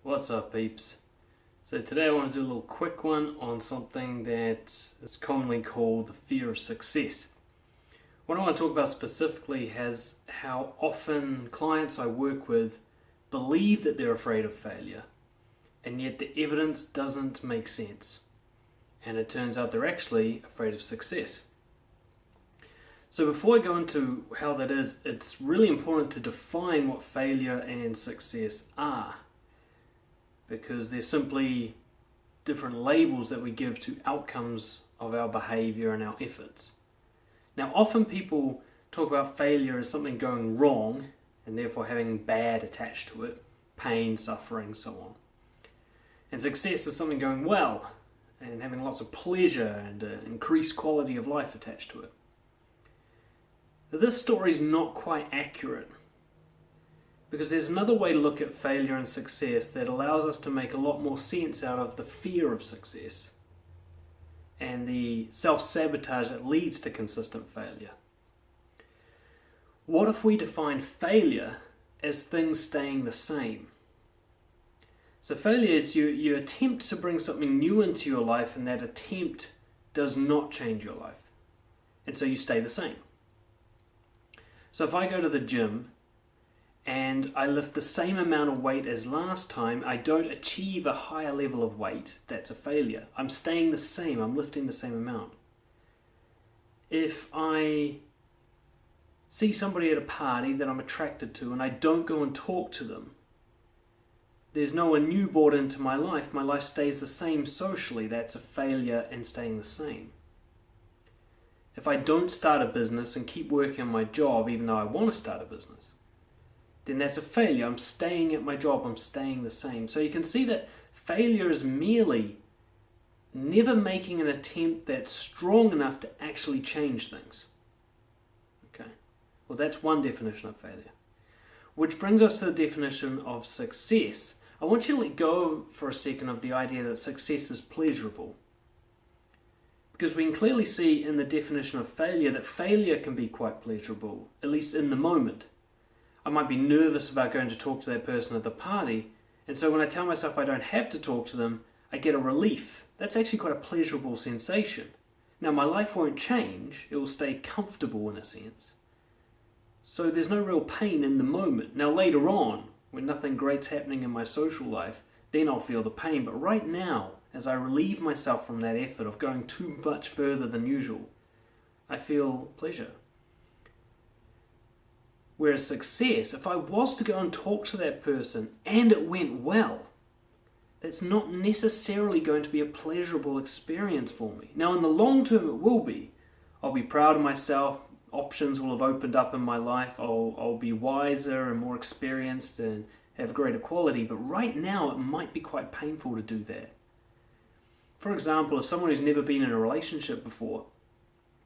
What's up, peeps? So today I want to do a little quick one on something that is commonly called the fear of success. What I want to talk about specifically is how often clients I work with believe that they're afraid of failure, and yet the evidence doesn't make sense. And it turns out they're actually afraid of success. So before I go into how that is, it's really important to define what failure and success are, because they're simply different labels that we give to outcomes of our behavior and our efforts. Now, often people talk about failure as something going wrong and therefore having bad attached to it, pain, suffering, so on. And success is something going well and having lots of pleasure and increased quality of life attached to it. But this story is not quite accurate, because there's another way to look at failure and success that allows us to make a lot more sense out of the fear of success and the self-sabotage that leads to consistent failure. What if we define failure as things staying the same? So failure is you attempt to bring something new into your life, and that attempt does not change your life. And so you stay the same. So if I go to the gym and I lift the same amount of weight as last time, I don't achieve a higher level of weight, that's a failure. I'm staying the same, I'm lifting the same amount. If I see somebody at a party that I'm attracted to and I don't go and talk to them, there's no one new brought into my life stays the same socially, that's a failure and staying the same. If I don't start a business and keep working on my job even though I want to start a business, then that's a failure. I'm staying at my job, I'm staying the same. So you can see that failure is merely never making an attempt that's strong enough to actually change things. Okay, well, that's one definition of failure. Which brings us to the definition of success. I want you to let go for a second of the idea that success is pleasurable, because we can clearly see in the definition of failure that failure can be quite pleasurable, at least in the moment. I might be nervous about going to talk to that person at the party, and so when I tell myself I don't have to talk to them, I get a relief. That's actually quite a pleasurable sensation. Now, my life won't change, it will stay comfortable in a sense. So there's no real pain in the moment. Now later on, when nothing great's happening in my social life, then I'll feel the pain. But right now, as I relieve myself from that effort of going too much further than usual, I feel pleasure. Whereas success, if I was to go and talk to that person and it went well, that's not necessarily going to be a pleasurable experience for me. Now in the long term it will be. I'll be proud of myself, options will have opened up in my life, I'll be wiser and more experienced and have greater quality, but right now it might be quite painful to do that. For example, if someone who's never been in a relationship before,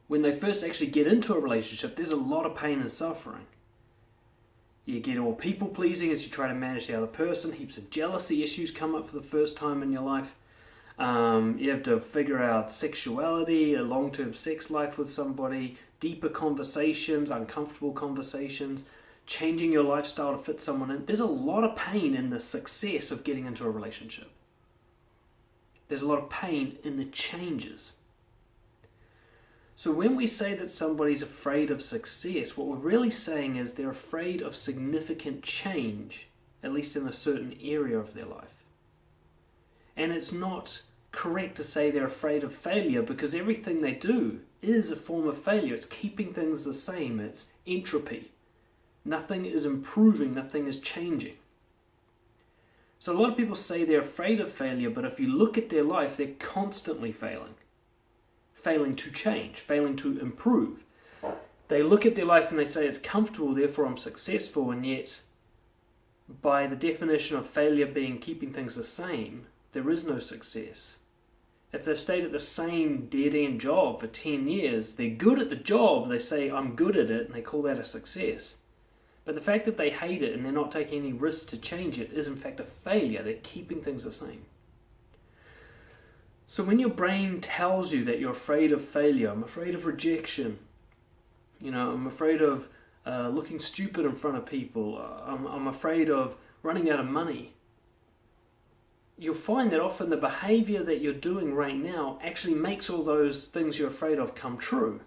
when they first actually get into a relationship, there's a lot of pain and suffering. You get all people-pleasing as you try to manage the other person. Heaps of jealousy issues come up for the first time in your life. You have to figure out sexuality, a long-term sex life with somebody, deeper conversations, uncomfortable conversations, changing your lifestyle to fit someone in. There's a lot of pain in the success of getting into a relationship. There's a lot of pain in the changes. So when we say that somebody's afraid of success, what we're really saying is they're afraid of significant change, at least in a certain area of their life. And it's not correct to say they're afraid of failure, because everything they do is a form of failure. It's keeping things the same. It's entropy. Nothing is improving, nothing is changing. So a lot of people say they're afraid of failure, but if you look at their life, they're constantly failing. Failing to change, failing to improve. They look at their life and they say it's comfortable, therefore I'm successful, and yet by the definition of failure being keeping things the same, there is no success. If they've stayed at the same dead-end job for 10 years, they're good at the job, they say I'm good at it, and they call that a success. But the fact that they hate it and they're not taking any risks to change it is in fact a failure. They're keeping things the same. So when your brain tells you that you're afraid of failure, I'm afraid of rejection, I'm afraid of looking stupid in front of people, I'm afraid of running out of money, you'll find that often the behavior that you're doing right now actually makes all those things you're afraid of come true.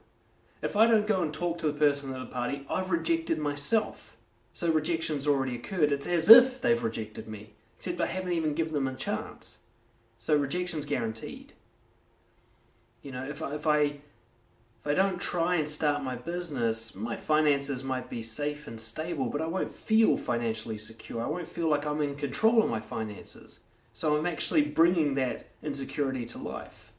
If I don't go and talk to the person at the party, I've rejected myself. So rejection's already occurred. It's as if they've rejected me, except I haven't even given them a chance. So rejection's guaranteed. You know, if I don't try and start my business, my finances might be safe and stable, but I won't feel financially secure. I won't feel like I'm in control of my finances. So I'm actually bringing that insecurity to life.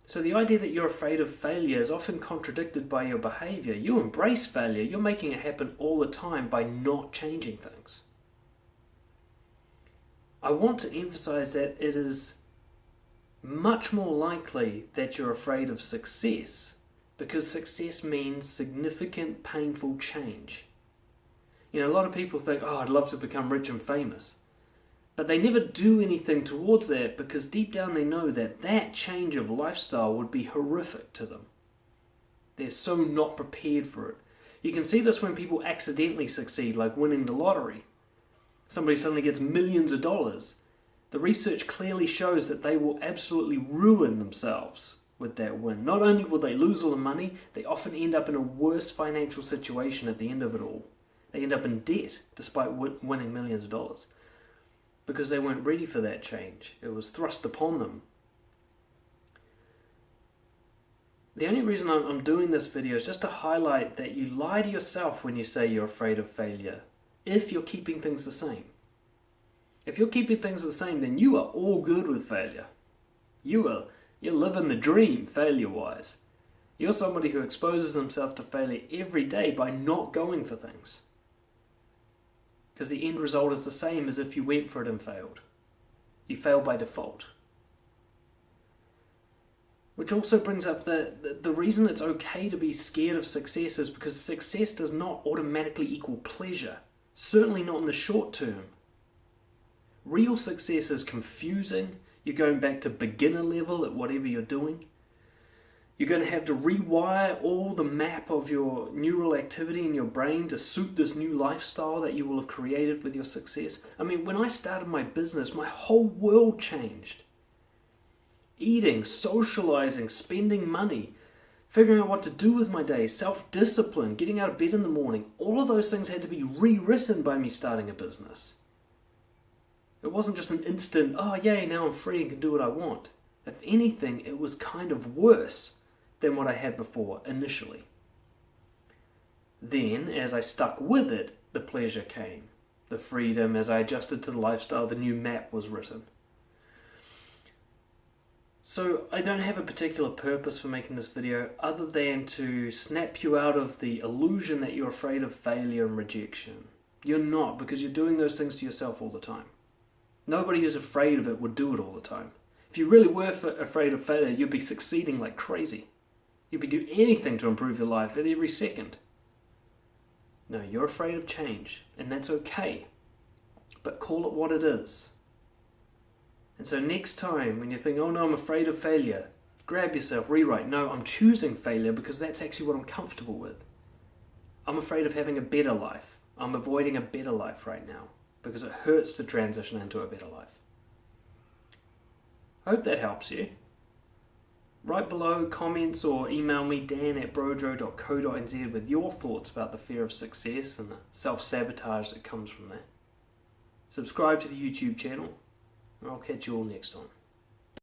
So the idea that you're afraid of failure is often contradicted by your behavior. You embrace failure. You're making it happen all the time by not changing things. I want to emphasize that it is much more likely that you're afraid of success, because success means significant, painful change. You know, a lot of people think, oh, I'd love to become rich and famous. But they never do anything towards that because deep down they know that that change of lifestyle would be horrific to them. They're so not prepared for it. You can see this when people accidentally succeed, like winning the lottery. Somebody suddenly gets millions of dollars. The research clearly shows that they will absolutely ruin themselves with that win. Not only will they lose all the money, they often end up in a worse financial situation at the end of it all. They end up in debt despite winning millions of dollars because they weren't ready for that change. It was thrust upon them. The only reason I'm doing this video is just to highlight that you lie to yourself when you say you're afraid of failure, if you're keeping things the same. If you're keeping things the same, then you are all good with failure. You're living the dream failure-wise. You're somebody who exposes themselves to failure every day by not going for things. Because the end result is the same as if you went for it and failed. You fail by default. Which also brings up the reason it's okay to be scared of success is because success does not automatically equal pleasure. Certainly not in the short term. Real success is confusing. You're going back to beginner level at whatever you're doing. You're going to have to rewire all the map of your neural activity in your brain to suit this new lifestyle that you will have created with your success. I mean, when I started my business, my whole world changed. Eating, socializing, spending money, figuring out what to do with my day, self-discipline, getting out of bed in the morning, all of those things had to be rewritten by me starting a business. It wasn't just an instant, oh yay, now I'm free and can do what I want. If anything, it was kind of worse than what I had before initially. Then, as I stuck with it, the pleasure came. The freedom, as I adjusted to the lifestyle, the new map was written. So I don't have a particular purpose for making this video other than to snap you out of the illusion that you're afraid of failure and rejection. You're not, because you're doing those things to yourself all the time. Nobody who's afraid of it would do it all the time. If you really were afraid of failure, you'd be succeeding like crazy. You'd be doing anything to improve your life at every second. No, you're afraid of change, and that's okay. But call it what it is. And so next time when you think, oh no, I'm afraid of failure, grab yourself, rewrite, no, I'm choosing failure because that's actually what I'm comfortable with. I'm afraid of having a better life. I'm avoiding a better life right now because it hurts to transition into a better life. I hope that helps you. Write below comments or email me, dan@brojo.co.nz, with your thoughts about the fear of success and the self-sabotage that comes from that. Subscribe to the YouTube channel, and I'll catch you all next time.